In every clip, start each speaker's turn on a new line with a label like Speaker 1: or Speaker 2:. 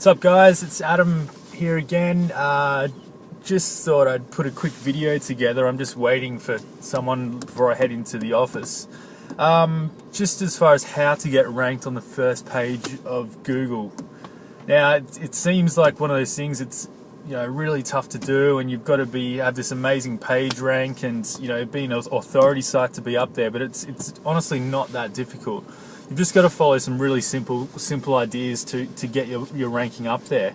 Speaker 1: What's up, guys? It's Adam here again. Just thought I'd put a quick video together. I'm just waiting for someone before I head into the office. Just as far as how to get ranked on the first page of Google. Now, it seems like one of those things. It's really tough to do, and you've got to have this amazing page rank and be an authority site to be up there. But it's honestly not that difficult. You've just got to follow some really simple ideas to get your ranking up there.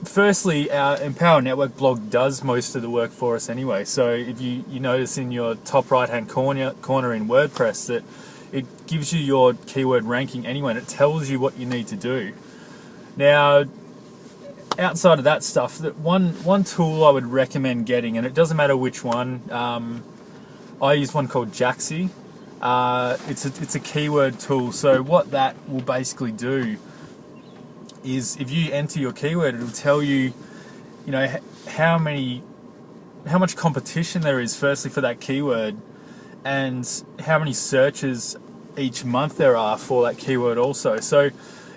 Speaker 1: Firstly, our Empower Network blog does most of the work for us anyway. So if you notice in your top right hand corner in WordPress that it gives you your keyword ranking anyway, and it tells you what you need to do. Now, outside of that stuff, that one tool I would recommend getting, and it doesn't matter which one. I use one called Jaxi. It's a keyword tool. So what that will basically do is, if you enter your keyword, it'll tell you, how much competition there is. Firstly, for that keyword, and how many searches each month there are for that keyword also. So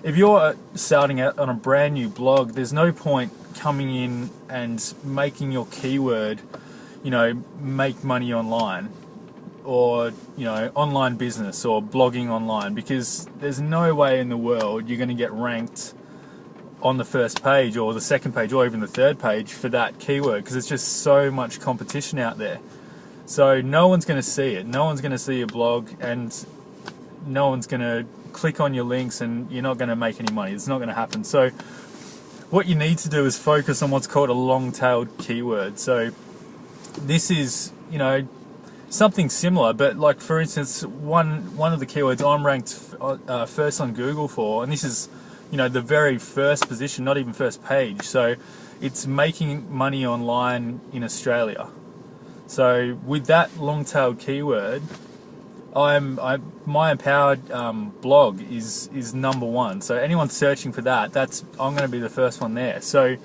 Speaker 1: if you're starting out on a brand new blog, there's no point coming in and making your keyword, make money online, or online business, or blogging online, because there's no way in the world you're going to get ranked on the first page or the second page or even the third page for that keyword, because there's just so much competition out there. So no one's going to see it. No one's going to see your blog, and no one's going to click on your links, and you're not going to make any money. It's not going to happen. So what you need to do is focus on what's called a long-tailed keyword. So this is, something similar, but like, for instance, one of the keywords I'm ranked first on Google for, and this is the very first position, not even first page. So it's making money online in Australia. So with that long-tailed keyword, my empowered blog is number one. So anyone searching for that, I'm going to be the first one there. So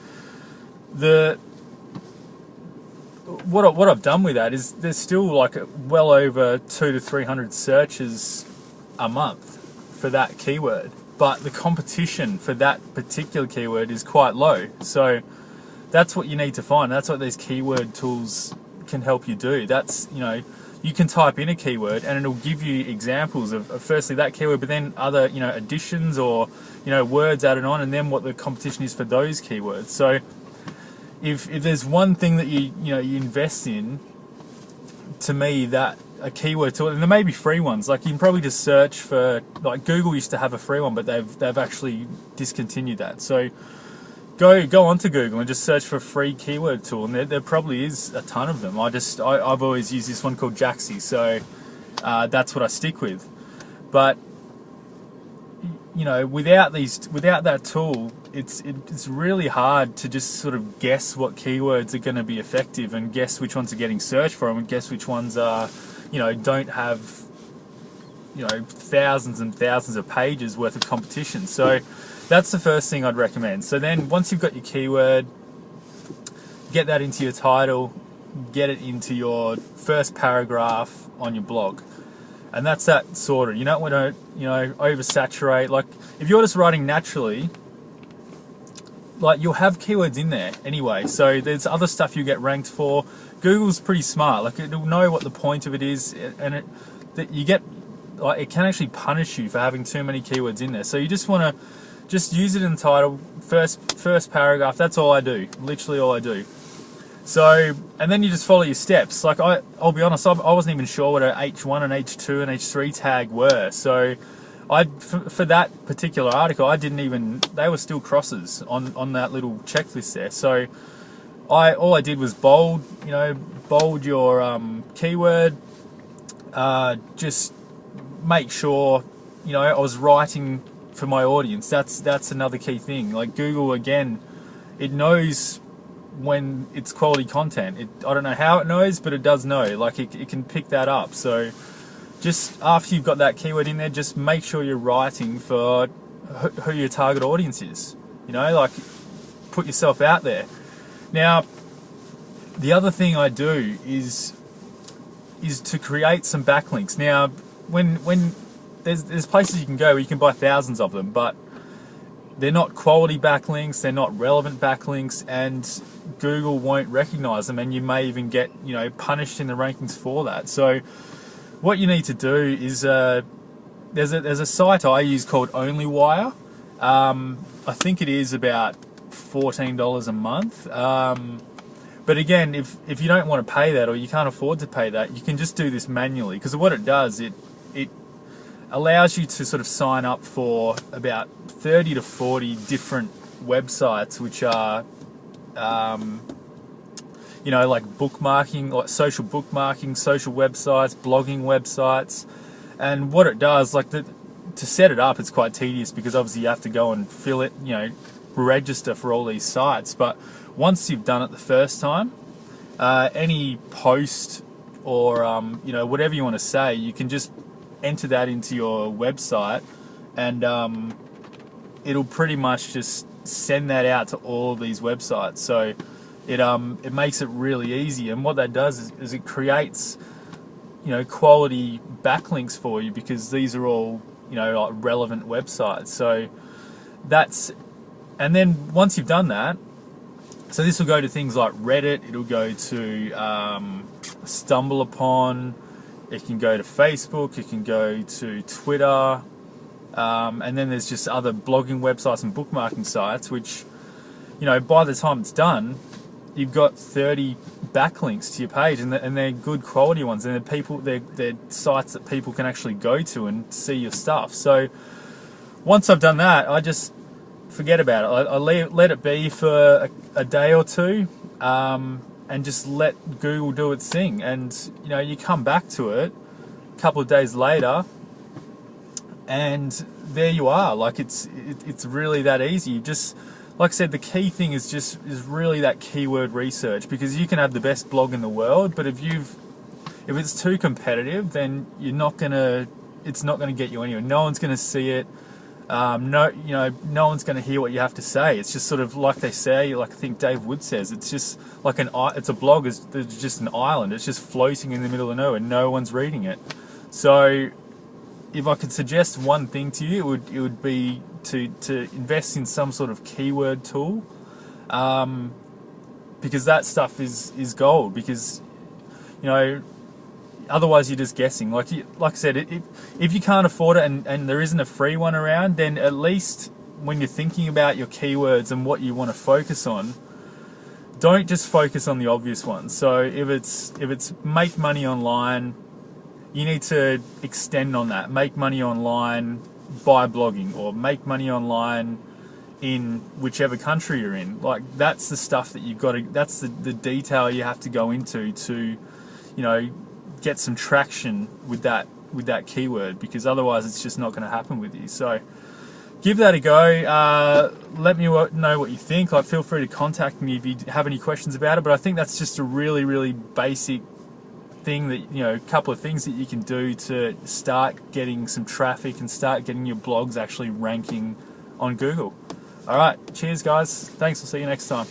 Speaker 1: what I've done with that is there's still like well over 200 to 300 searches a month for that keyword, but the competition for that particular keyword is quite low. So that's what you need to find. That's what these keyword tools can help you do. That's, you can type in a keyword and it'll give you examples of firstly that keyword, but then other additions or words added on, and then what the competition is for those keywords. So if there's one thing that you invest in, to me, that a keyword tool, and there may be free ones, like you can probably just search for, like Google used to have a free one, but they've actually discontinued that. So go onto Google and just search for a free keyword tool, and there probably is a ton of them. I've always used this one called Jaxi, so that's what I stick with. But without that tool, it's really hard to just sort of guess what keywords are going to be effective, and guess which ones are getting searched for, and guess which ones are don't have thousands and thousands of pages worth of competition. So that's the first thing I'd recommend. So then once you've got your keyword, get that into your title, get it into your first paragraph on your blog. And that's that sorted. You don't want to, oversaturate. Like, if you're just writing naturally, like, you'll have keywords in there anyway. So there's other stuff you get ranked for. Google's pretty smart. Like, it'll know what the point of it is, and it can actually punish you for having too many keywords in there. So you just want to just use it in the title, first paragraph. That's all I do. Literally all I do. So, and then you just follow your steps. Like, I'll be honest, I wasn't even sure what a H1 and H2 and H3 tag were. So for that particular article, they were still crosses on that little checklist there. So all I did was bold your keyword, just make sure, I was writing for my audience. That's another key thing. Like, Google, again, it knows when it's quality content. I don't know how it knows, but it does know. Like, it can pick that up. So just after you've got that keyword in there, just make sure you're writing for who your target audience is. Like, put yourself out there. Now, the other thing I do is to create some backlinks. Now, when there's places you can go where you can buy thousands of them, but they're not quality backlinks, they're not relevant backlinks, and Google won't recognize them, and you may even get, you know, punished in the rankings for that. So what you need to do is there's a site I use called OnlyWire. I think it is about $14 a month. But again, if you don't want to pay that, or you can't afford to pay that, you can just do this manually, because what it does, it allows you to sort of sign up for about 30 to 40 different websites, which are you know, like bookmarking, like social bookmarking, social websites, blogging websites. And what it does, like to set it up, it's quite tedious, because obviously you have to go and fill it, you know, register for all these sites. But once you've done it the first time, any post or you know, whatever you want to say, you can just enter that into your website, and it'll pretty much just send that out to all of these websites. So it makes it really easy. And what that does is it creates, you know, quality backlinks for you, because these are all, you know, like relevant websites. So that's, and then once you've done that, so this will go to things like Reddit, it'll go to Stumble Upon, it can go to Facebook, it can go to Twitter, and then there's just other blogging websites and bookmarking sites, which, you know, by the time it's done, you've got 30 backlinks to your page, and they're good quality ones, and they're sites that people can actually go to and see your stuff. So once I've done that, I just forget about it. I let it be for a day or two, and just let Google do its thing. And you know, you come back to it a couple of days later, and there you are. Like it's really that easy. You just, like I said, the key thing is really that keyword research, because you can have the best blog in the world, but if it's too competitive, then it's not gonna get you anywhere. No one's gonna see it. No one's going to hear what you have to say. It's just sort of like they say, like I think Dave Wood says, it's just like it's a blog, it's just an island. It's just floating in the middle of nowhere. No one's reading it. So if I could suggest one thing to you, it would be to invest in some sort of keyword tool, because that stuff is gold. Because, you know, otherwise you're just guessing. Like I said, if you can't afford it, and there isn't a free one around, then at least when you're thinking about your keywords and what you want to focus on, don't just focus on the obvious ones. So if it's make money online, you need to extend on that. Make money online by blogging, or make money online in whichever country you're in. Like that's the stuff that you've got to, that's the detail you have to go into to, you know, get some traction with that keyword, because otherwise it's just not going to happen with you. So give that a go. Let me know what you think. Like, feel free to contact me if you have any questions about it. But I think that's just a really, really basic thing that, you know, a couple of things that you can do to start getting some traffic and start getting your blogs actually ranking on Google. All right, cheers guys. Thanks. I'll see you next time.